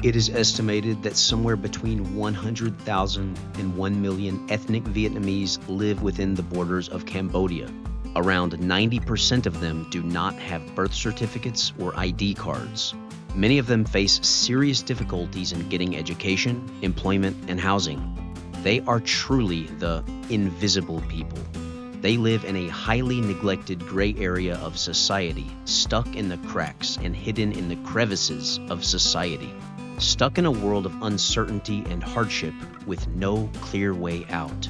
It is estimated that somewhere between 100,000 and 1 million ethnic Vietnamese live within the borders of Cambodia. Around 90% of them do not have birth certificates or ID cards. Many of them face serious difficulties in getting education, employment, and housing. They are truly the invisible people. They live in a highly neglected gray area of society, stuck in the cracks and hidden in the crevices of society, stuck in a world of uncertainty and hardship with no clear way out.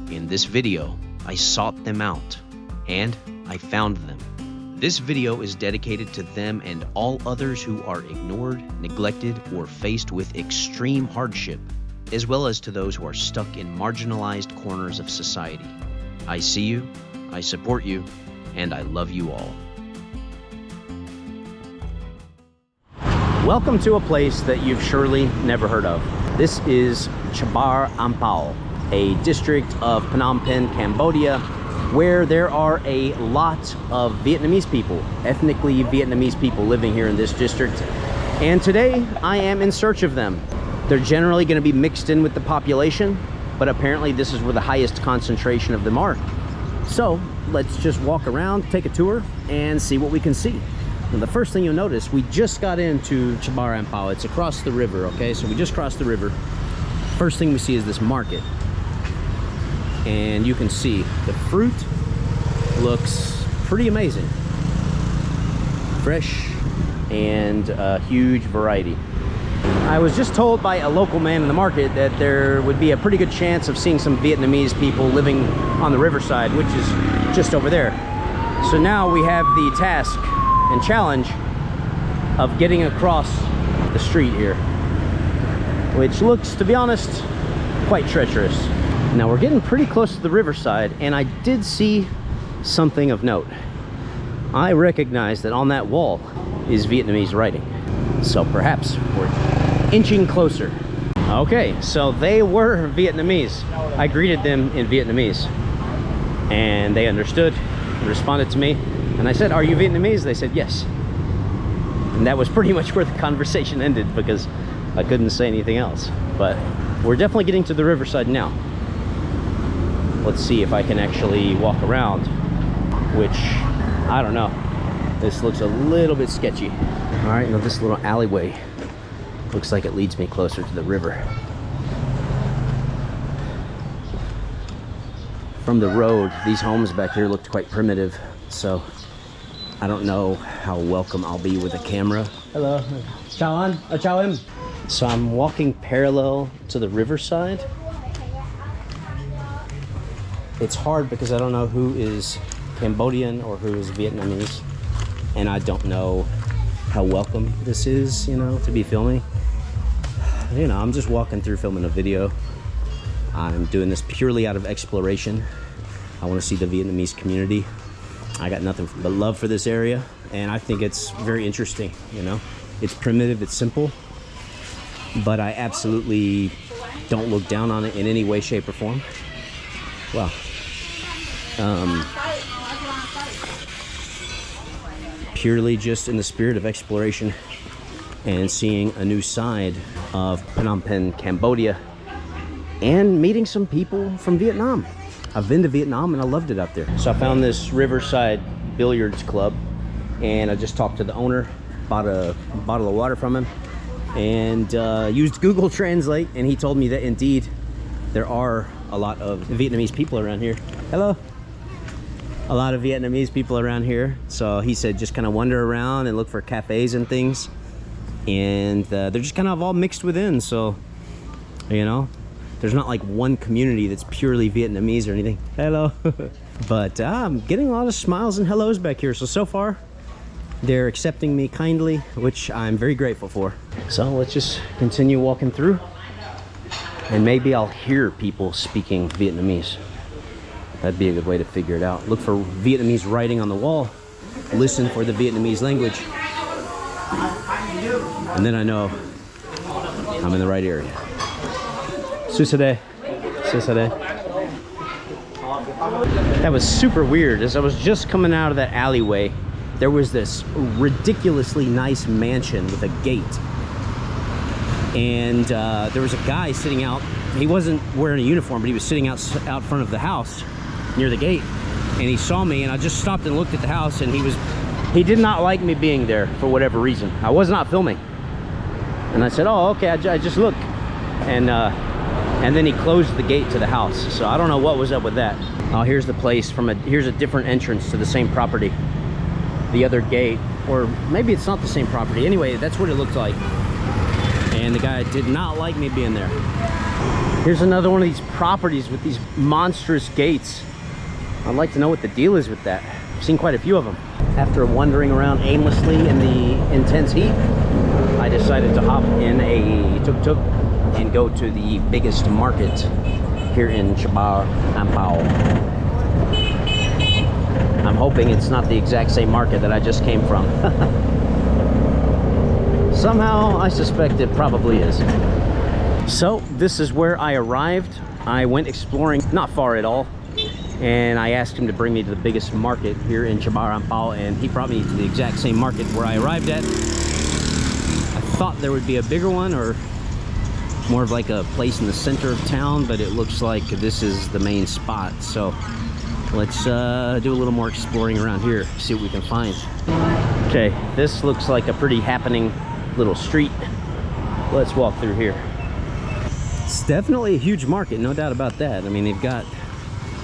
In this video, I sought them out, and I found them. This video is dedicated to them and all others who are ignored, neglected, or faced with extreme hardship, as well as to those who are stuck in marginalized corners of society. I see you, I support you, and I love you all. Welcome to a place that you've surely never heard of. This is Chabar Ampao, a district of Phnom Penh, Cambodia, where there are a lot of Vietnamese people, ethnically Vietnamese people living here in this district. And today I am in search of them. They're generally going to be mixed in with the population, but apparently this is where the highest concentration of them are. So let's just walk around, take a tour, and see what we can see. And the first thing you'll notice, we just got into Chabar Ampao. It's across the river, okay? So we just crossed the river. First thing we see is this market. And you can see the fruit looks pretty amazing. Fresh and a huge variety. I was just told by a local man in the market that there would be a pretty good chance of seeing some Vietnamese people living on the riverside, which is just over there. So now we have the task and challenge of getting across the street here, which looks, to be honest, quite treacherous. Now we're getting pretty close to the riverside, and I did see something of note. I recognize that on that wall is Vietnamese writing. So perhaps we're inching closer. Okay, so they were Vietnamese. I greeted them in Vietnamese, and they understood, responded to me, and I said, "Are you Vietnamese?" They said, "Yes." And that was pretty much where the conversation ended because I couldn't say anything else. But we're definitely getting to the riverside now. Let's see if I can actually walk around, which, I don't know. This looks a little bit sketchy. All right, now this little alleyway looks like it leads me closer to the river. From the road, these homes back here looked quite primitive, so I don't know how welcome I'll be with a camera. Hello. Chào anh. Chào em. So I'm walking parallel to the riverside. It's hard because I don't know who is Cambodian or who is Vietnamese, and I don't know how welcome this is, you know, to be filming. You know, I'm just walking through filming a video. I'm doing this purely out of exploration. I want to see the Vietnamese community. I got nothing but love for this area, and I think it's very interesting, you know. It's primitive, it's simple, but I absolutely don't look down on it in any way, shape, or form. Wow. Purely just in the spirit of exploration and seeing a new side of Phnom Penh, Cambodia, and meeting some people from Vietnam. I've been to Vietnam and I loved it out there. So I found this riverside billiards club, and I just talked to the owner, bought a bottle of water from him, and used Google Translate, and he told me that indeed there are a lot of Vietnamese people around here. Hello. A lot of Vietnamese people around here. So he said just kind of wander around and look for cafes and things, and they're just kind of all mixed within. So, you know, there's not like one community that's purely Vietnamese or anything. Hello. But I'm getting a lot of smiles and hellos back here. So far they're accepting me kindly, which I'm very grateful for. So let's just continue walking through, and maybe I'll hear people speaking Vietnamese. That'd be a good way to figure it out. Look for Vietnamese writing on the wall. Listen for the Vietnamese language. And then I know I'm in the right area. Susade. Susade. That was super weird. As I was just coming out of that alleyway, there was this ridiculously nice mansion with a gate. And there was a guy sitting out. He wasn't wearing a uniform, but he was sitting out front of the house near the gate. And he saw me, and I just stopped and looked at the house, and he did not like me being there for whatever reason. I was not filming. And I said, oh, okay, I just looked. And then he closed the gate to the house. So I don't know what was up with that. Oh, here's the place here's a different entrance to the same property. The other gate, or maybe it's not the same property. Anyway, that's what it looked like. And the guy did not like me being there. Here's another one of these properties with these monstrous gates. I'd like to know what the deal is with that. I've seen quite a few of them. After wandering around aimlessly in the intense heat, I decided to hop in a tuk-tuk and go to the biggest market here in Chabar Ampao. I'm hoping it's not the exact same market that I just came from. Somehow, I suspect it probably is. So, this is where I arrived. I went exploring, not far at all, and I asked him to bring me to the biggest market here in Chabar Ampao, and he brought me to the exact same market where I arrived at. I thought there would be a bigger one, or more of like a place in the center of town, but it looks like this is the main spot. So let's do a little more exploring around here, see what we can find. Okay, this looks like a pretty happening little street. Let's walk through here. It's definitely a huge market, no doubt about that. I mean, they've got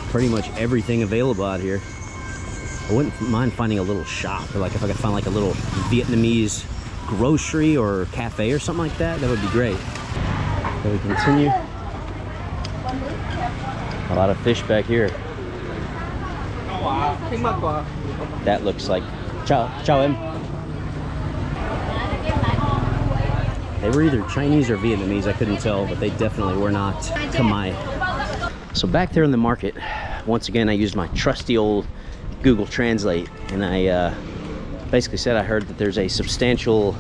pretty much everything available out here. I wouldn't mind finding a little shop, or like if I could find like a little Vietnamese grocery or cafe or something like that, that would be great. So we continue. A lot of fish back here. That looks like ciao em. They were either Chinese or Vietnamese, I couldn't tell, but they definitely were not Khmer. So back there in the market, once again I used my trusty old Google Translate, and I basically said I heard that there's a substantial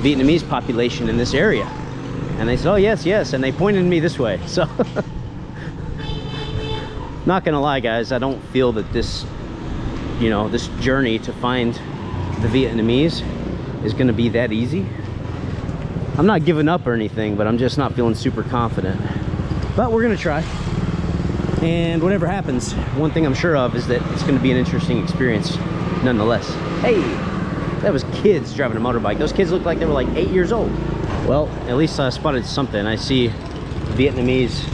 Vietnamese population in this area. And they said, oh yes, yes, and they pointed me this way. So not gonna lie, guys, I don't feel that this, you know, this journey to find the Vietnamese is gonna be that easy. I'm not giving up or anything, but I'm just not feeling super confident. But we're gonna try. And whatever happens, one thing I'm sure of is that it's gonna be an interesting experience nonetheless. Hey, that was kids driving a motorbike. Those kids looked like they were like 8 years old. Well, at least I spotted something. I see Vietnamese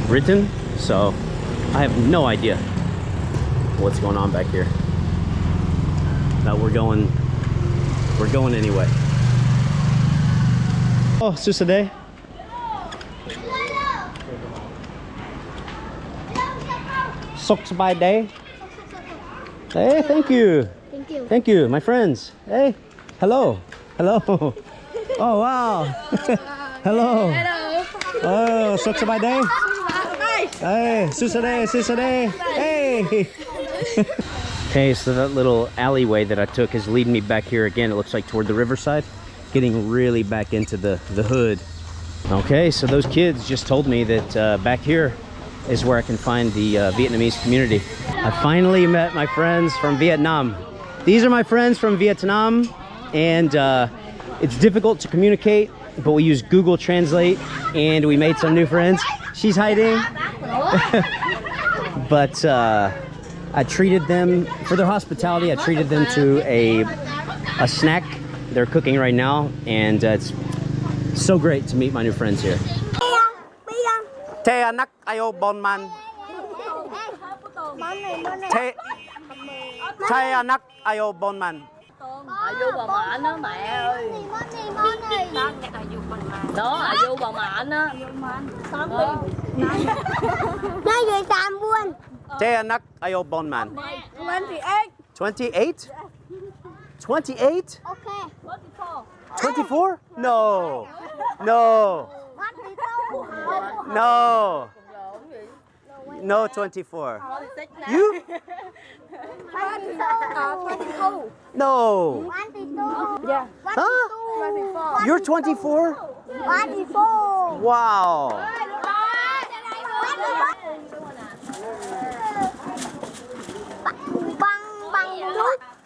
written, so I have no idea what's going on back here. But we're going anyway. Oh, Susade. Socks by day. Hey, thank you. Thank you. Thank you, my friends. Hey, hello. Hello. Oh, wow. Hello. Hello. Oh, socks by day. Hey, Susade, Susade. Hey. Okay, so that little alleyway that I took is leading me back here again. It looks like toward the riverside, getting really back into the hood. Okay, so those kids just told me that back here is where I can find the Vietnamese community. I finally met my friends from Vietnam. These are my friends from Vietnam, and it's difficult to communicate, but we use Google Translate, and we made some new friends. She's hiding. But I treated them, for their hospitality, I treated them to a snack they're cooking right now, and it's so great to meet my new friends here. Te anak ayo bon man. Te anak ayo bon man. Ayu bà mạn á mẹ ơi. Đó, ayu bà mạn á. Nói về Sam buôn. Te anak ayo bon man. 28. 28? 28? Okay. 24? No. No. No. No 24. You? 22. No. 22. Yeah. Huh? You're 24? 24. Wow.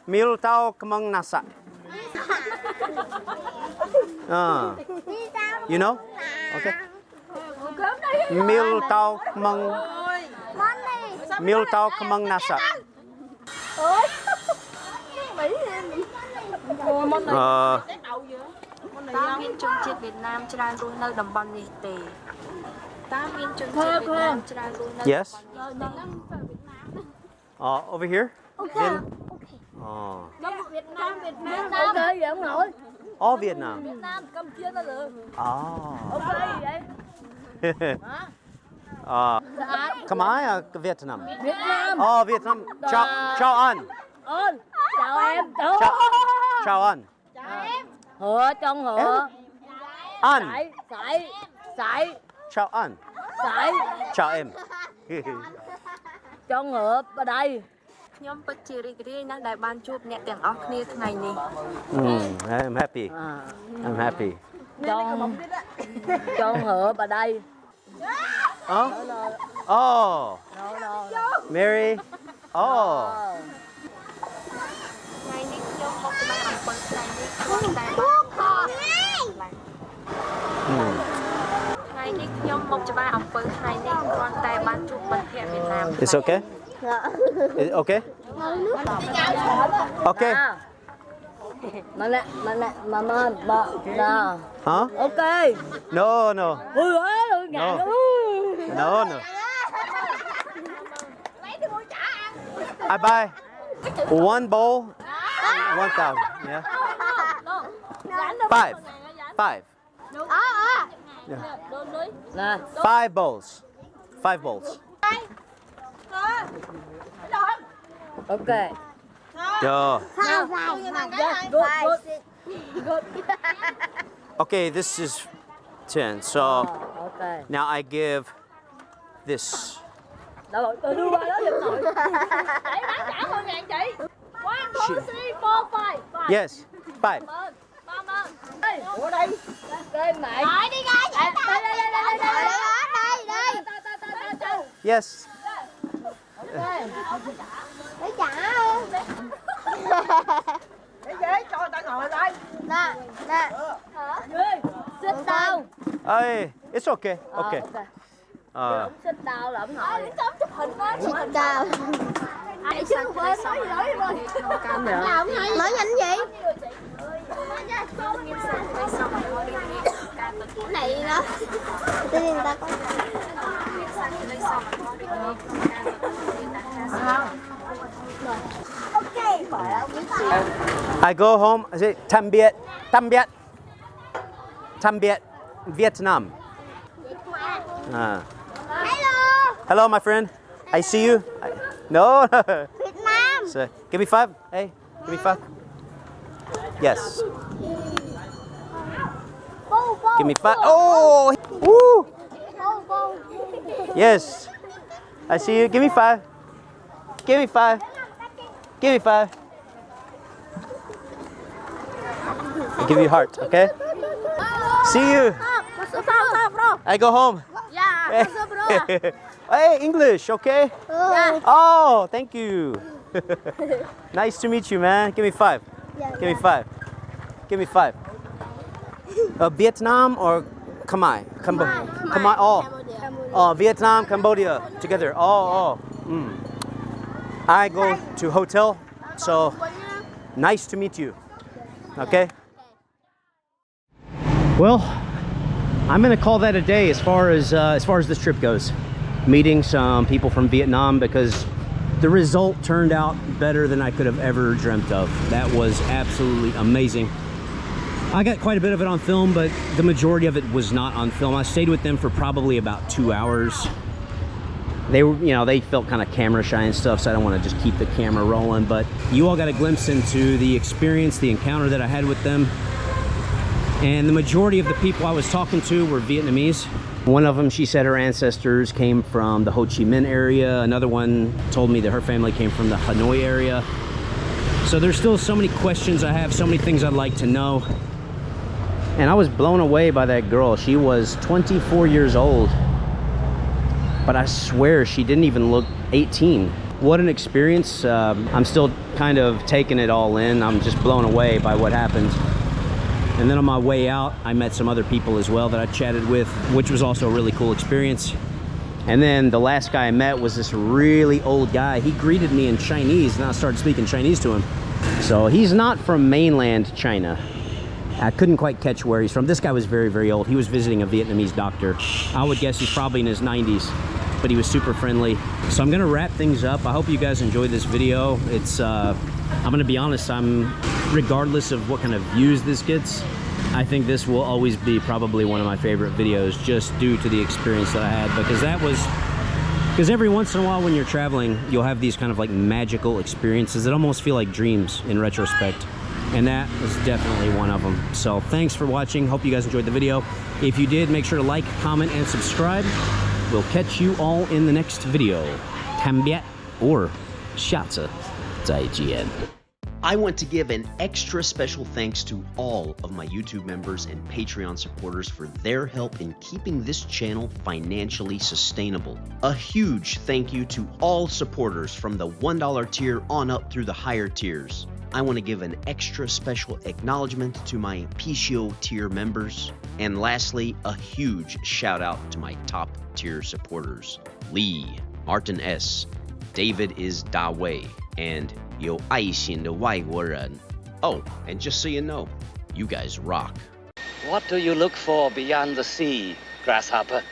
Mil tao kemang nasa. Đi sao You know? Okay. Mil tao mong nasa. Ta miền Trung Việt Việt Nam tràn luôn nơi đồng bằng này tề. Ta miền Trung Việt Việt Nam tràn luôn nơi. Yes. Over here? Okay. Oh. Việt Nam. Ok vậy ông nội. All Vietnam. Việt Nam Campuchia nó được. Oh. Ok vậy. Khmer Vietnam. Việt Nam. Oh, Vietnam. Chào anh. Ơn. Chào em. Chào anh. Hựa trong hựa. Anh. Sải. Chào anh. Sải. Chào em. Trong hựa ở đây. ខ្ញុំពិតជារីករាយណាស់ដែលបានជួបអ្នកទាំងអស់គ្នាថ្ងៃនេះ I'm happy. I'm happy. Trong hựa ở đây. Oh. Oh. Mary. Oh. ថ្ងៃនេះខ្ញុំមកច្បាស់អំពើថ្ងៃនេះគ្រាន់តែថ្ងៃនេះខ្ញុំមកច្បាស់អំពើថ្ងៃនេះគ្រាន់តែបានជួបមិត្តភក្តិវៀតណាម It's okay? Is it okay? Okay. Mà nè, Huh? ok. No. Ui ơi, ngại No. lắm. No. I buy one bowl, 1,000. Yeah. Five. Yeah. Nè, 5 bowls. 5 bowls. ok. Yeah. Good. Okay, this is 10. So Ok. now I give this. Đâu rồi, đưa qua đó giùm nội. Chị bán trả 10.000 chị. 1, 2, 3, 4, 5. 5. Yes, 5. Cảm ơn. Ủa đây. Đây mày. Rồi đi ra vậy. Đây. Yes. Để trả. Để ghế cho người ta ngồi đây. Nè. Sit down. Hey, it's okay. Okay. Sit down là ông ngồi. Chụp hình đó. Sit down. Ai chứ quên nói gì nói đi rồi. Nói nhanh gì? Cái này đó. Tự nhiên người ta có. I go home. I say Tam Viet, Vietnam. Hello, my friend. I see you. No. Việt Nam. So, give me 5. Hey, give me 5. Yes. Give me 5. Oh. Woo. Yes. I see you. Give me 5. Give me 5. Give me 5. I give you heart, okay? See you. I go home. Yeah. Hey, English, okay? Yeah. Oh, thank you. Nice to meet you, man. Give me 5. Give me 5. Give me 5. Vietnam or Khmer? Khmer. Oh, Vietnam, Cambodia together. Oh. I go to hotel. So nice to meet you. Okay. Well, I'm gonna call that a day as far as this trip goes. Meeting some people from Vietnam, because the result turned out better than I could have ever dreamt of. That was absolutely amazing. I got quite a bit of it on film, but the majority of it was not on film. I stayed with them for probably about 2 hours. They were, they felt kind of camera shy and stuff, so I don't want to just keep the camera rolling, but you all got a glimpse into the experience, the encounter that I had with them. And the majority of the people I was talking to were Vietnamese. One of them, she said her ancestors came from the Ho Chi Minh area. Another one told me that her family came from the Hanoi area. So there's still so many questions I have, so many things I'd like to know. And I was blown away by that girl. She was 24 years old, but I swear she didn't even look 18. What an experience. I'm still kind of taking it all in. I'm just blown away by what happened. And then on my way out, I met some other people as well that I chatted with, which was also a really cool experience. And then the last guy I met was this really old guy. He greeted me in Chinese, and I started speaking Chinese to him. So he's not from mainland China. I couldn't quite catch where he's from. This guy was very, very old. He was visiting a Vietnamese doctor. I would guess he's probably in his 90s, but he was super friendly. So I'm gonna wrap things up. I hope you guys enjoyed this video. It's, I'm gonna be honest, regardless of what kind of views this gets, I think this will always be probably one of my favorite videos, just due to the experience that I had, because every once in a while when you're traveling, you'll have these kind of like magical experiences that almost feel like dreams in retrospect. And that was definitely one of them. So thanks for watching. Hope you guys enjoyed the video. If you did, make sure to like, comment, and subscribe. We'll catch you all in the next video. Tam biat or 下次再见. I want to give an extra special thanks to all of my YouTube members and Patreon supporters for their help in keeping this channel financially sustainable. A huge thank you to all supporters from the $1 tier on up through the higher tiers. I want to give an extra special acknowledgement to my PCO tier members. And lastly, a huge shout out to my top tier supporters. Lee, Martin S., David is Da Wei, and 有爱心的外国人. Oh, and just so you know, you guys rock. What do you look for beyond the sea, grasshopper?